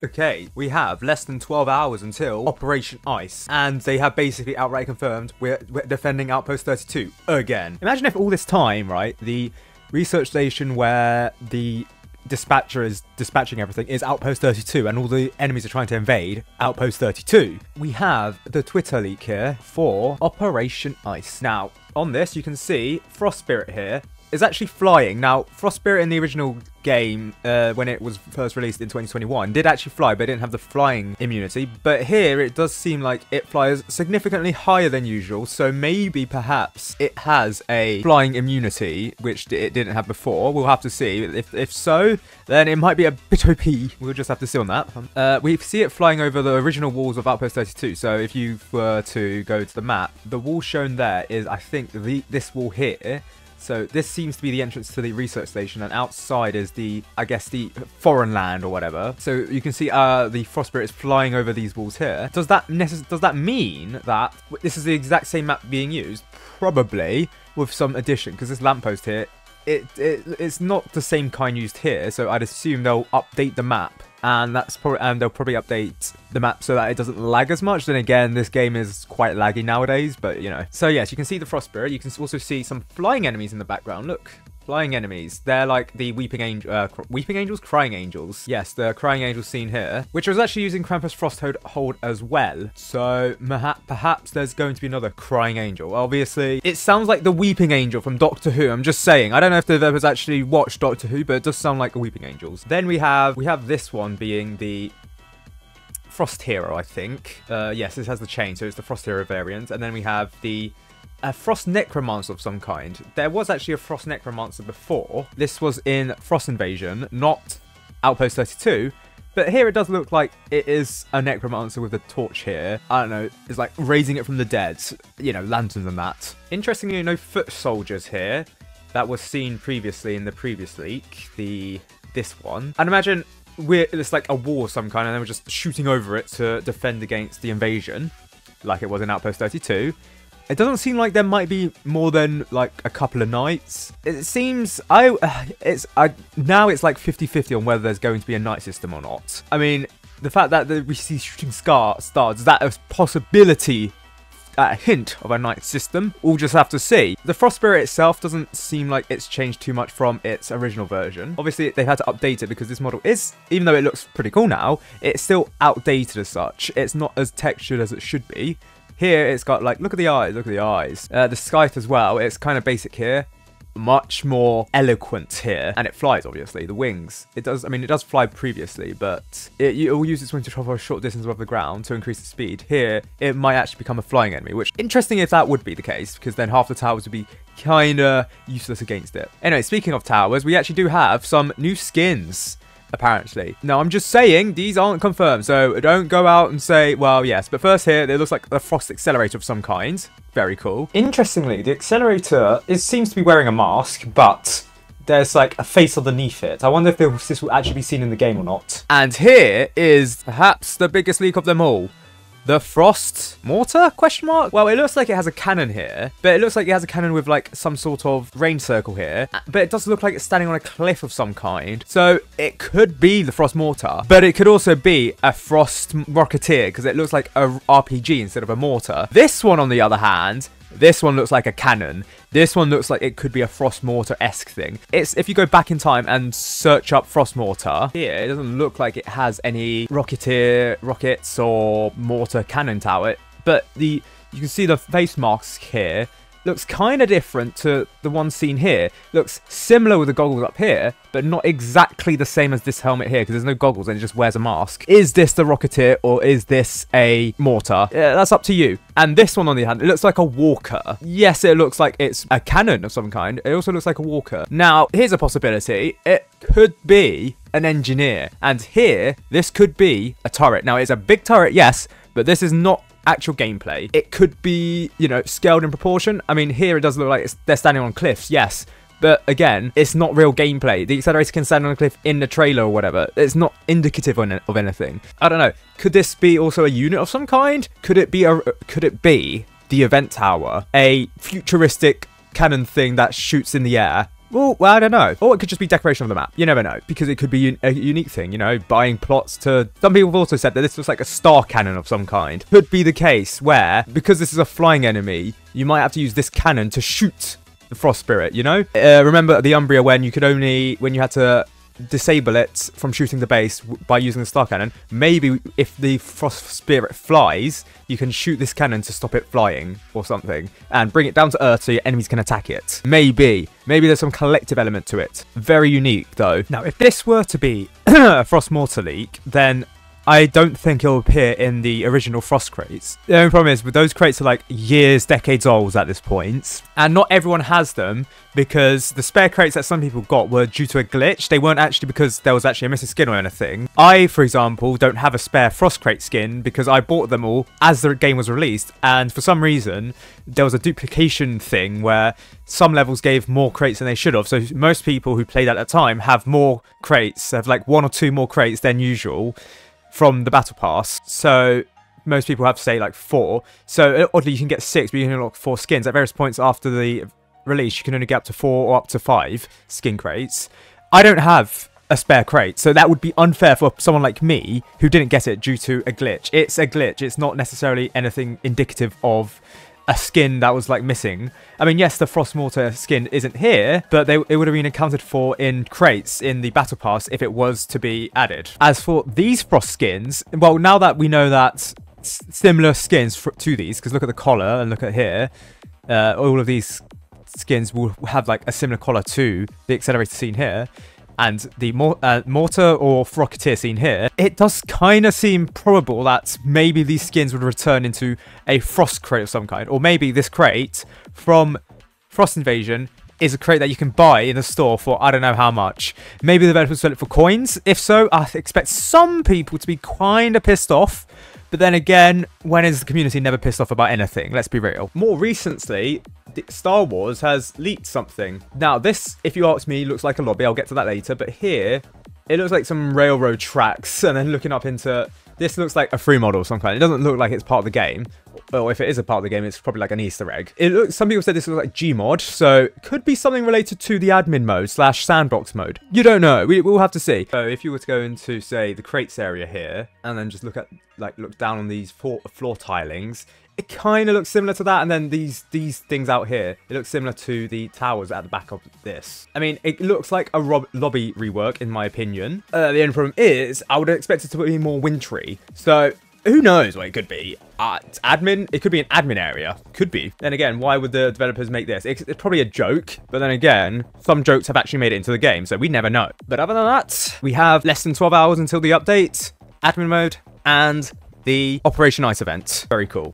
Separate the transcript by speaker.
Speaker 1: Okay, we have less than 12 hours until Operation Ice, and they have basically outright confirmed we're defending Outpost 32 again. Imagine if all this time, right, the research station where the dispatcher is dispatching everything is Outpost 32, and all the enemies are trying to invade Outpost 32. We have the Twitter leak here for Operation Ice. Now, on this, you can see Frost Spirit here is actually flying. Now, Frost Spirit in the original game, when it was first released in 2021, did actually fly, but it didn't have the flying immunity. But here, it does seem like it flies significantly higher than usual, so maybe, perhaps, it has a flying immunity, which it didn't have before. We'll have to see. If so, then it might be a bit OP. We'll just have to see on that. We see it flying over the original walls of Outpost 32, so if you were to go to the map, the wall shown there is, I think, this wall here. So this seems to be the entrance to the research station, and outside is the, I guess, the foreign land or whatever. So you can see the Frost Spirit is flying over these walls here. Does that mean that this is the exact same map being used? Probably, with some addition, because this lamppost here, it's not the same kind used here. So I'd assume they'll update the map. And they'll probably update the map so that it doesn't lag as much. Then again, this game is quite laggy nowadays, but you know. So yes, you can see the Frost Spirit. You can also see some flying enemies in the background. Look, flying enemies. They're like the weeping angels, crying angels. Yes, the crying angels seen here, which was actually using Krampus Frosthold as well. So perhaps there's going to be another crying angel. Obviously, it sounds like the weeping angel from Doctor Who. I'm just saying. I don't know if they've ever actually watched Doctor Who, but it does sound like the weeping angels. Then we have this one being the Frost Hero, I think. Yes, this has the chain, so it's the Frost Hero variant. And then we have a Frost Necromancer of some kind. There was actually a Frost Necromancer before. This was in Frost Invasion, not Outpost 32. But here it does look like it is a Necromancer with a torch here. I don't know, it's like raising it from the dead. You know, lanterns and that. Interestingly, no foot soldiers here. That was seen previously in the previous leak. This one. And imagine it's like a wall of some kind, and then we're just shooting over it to defend against the invasion, like it was in Outpost 32. It doesn't seem like there might be more than like a couple of nights. It seems now it's like 50-50 on whether there's going to be a night system or not. I mean, the fact that we see shooting stars, is that a possibility, a hint of a night system? We'll just have to see. The Frost Spirit itself doesn't seem like it's changed too much from its original version. Obviously, they've had to update it because this model is, even though it looks pretty cool now, it's still outdated as such. It's not as textured as it should be. Here, it's got like, look at the eyes, the scythe as well, it's kind of basic here. Much more eloquent here. And it flies, obviously, the wings. It does fly previously, but it will use its wings to travel a short distance above the ground to increase the speed. Here, it might actually become a flying enemy, which, interesting if that would be the case, because then half the towers would be kinda useless against it. Anyway, speaking of towers, we actually do have some new skins, apparently. Now, I'm just saying, these aren't confirmed, so don't go out and say, well, yes. But first here, it looks like a Frost Accelerator of some kind. Very cool. Interestingly, the Accelerator seems to be wearing a mask, but there's like a face underneath it. I wonder if this will actually be seen in the game or not. And here is perhaps the biggest leak of them all. The Frost Mortar? Question mark? Well, it looks like it has a cannon here, but it looks like it has a cannon with like some sort of range circle here. But it does look like it's standing on a cliff of some kind. So it could be the Frost Mortar, but it could also be a Frost Rocketeer because it looks like a RPG instead of a mortar. This one, on the other hand, this one looks like a cannon. This one looks like it could be a Frost Mortar-esque thing. If you go back in time and search up Frost Mortar, here, it doesn't look like it has any Rocketeer rockets or mortar cannon tower. But you can see the face mask here looks kind of different to the one seen here. Looks similar with the goggles up here, but not exactly the same as this helmet here, because there's no goggles and it just wears a mask. Is this the Rocketeer or is this a mortar? Yeah, that's up to you. And this one, on the other hand, it looks like a walker. Yes, it looks like it's a cannon of some kind. It also looks like a walker. Now, here's a possibility. It could be an engineer. And here, this could be a turret. Now, it's a big turret, yes, but this is not actual gameplay. It could be, you know, scaled in proportion. I mean, here it does look like they're standing on cliffs, yes. But again, it's not real gameplay. The Accelerator can stand on a cliff in the trailer or whatever. It's not indicative of anything. I don't know. Could this be also a unit of some kind? Could it be the event tower? A futuristic cannon thing that shoots in the air? Well, I don't know. Or it could just be decoration of the map. You never know, because it could be a unique thing, you know, buying plots to... Some people have also said that this looks like a star cannon of some kind. Could be the case where, because this is a flying enemy, you might have to use this cannon to shoot the Frost Spirit, you know? Remember the Umbria when you had to disable it from shooting the base by using the star cannon? Maybe if the Frost Spirit flies, you can shoot this cannon to stop it flying or something and bring it down to earth so your enemies can attack it. Maybe there's some collective element to it. Very unique though. Now if this were to be a Frost Mortar leak, then I don't think it'll appear in the original Frost crates. The only problem is, with those crates are like years, decades old at this point, and not everyone has them because the spare crates that some people got were due to a glitch. They weren't actually because there was actually a missing skin or anything. I, for example, don't have a spare Frost crate skin because I bought them all as the game was released, and for some reason, there was a duplication thing where some levels gave more crates than they should have. So most people who played at the time have more crates, have like 1 or 2 more crates than usual from the battle pass. So most people have, say, like 4. So oddly you can get 6, but you can unlock 4 skins at various points after the release. You can only get up to 4 or up to 5 skin crates. I don't have a spare crate, so that would be unfair for someone like me who didn't get it due to a glitch. It's a glitch. It's not necessarily anything indicative of a skin that was like missing. I mean, yes, the Frost Mortar skin isn't here, but it would have been accounted for in crates in the battle pass if it was to be added. As for these Frost skins, well, now that we know that similar skins to these, because look at the collar and look at here, all of these skins will have like a similar collar to the Accelerator scene here, and the Mortar or Rocketeer scene here, it does kind of seem probable that maybe these skins would return into a Frost crate of some kind. Or maybe this crate from Frost Invasion is a crate that you can buy in the store for I don't know how much. Maybe the developers sell it for coins. If so, I expect some people to be kind of pissed off. But then again, when is the community never pissed off about anything? Let's be real. More recently, Star Wars has leaked something. Now, this, if you ask me, looks like a lobby. I'll get to that later. But here, it looks like some railroad tracks. And then looking up into... This looks like a free model of some kind. It doesn't look like it's part of the game. Or if it is a part of the game, it's probably like an Easter egg. It looks. Some people said this looks like Gmod, so it could be something related to the admin mode / sandbox mode. You don't know. We'll have to see. So if you were to go into, say, the crates area here, and then just look down on these floor tilings, it kind of looks similar to that. And then these things out here, it looks similar to the towers at the back of this. I mean, it looks like a lobby rework, in my opinion. The only problem is, I would expect it to be more wintry. So who knows what it could be? Admin? It could be an admin area. Could be. Then again, why would the developers make this? It's probably a joke, but then again, some jokes have actually made it into the game, so we never know. But other than that, we have less than 12 hours until the update, admin mode, and the Operation Ice event. Very cool.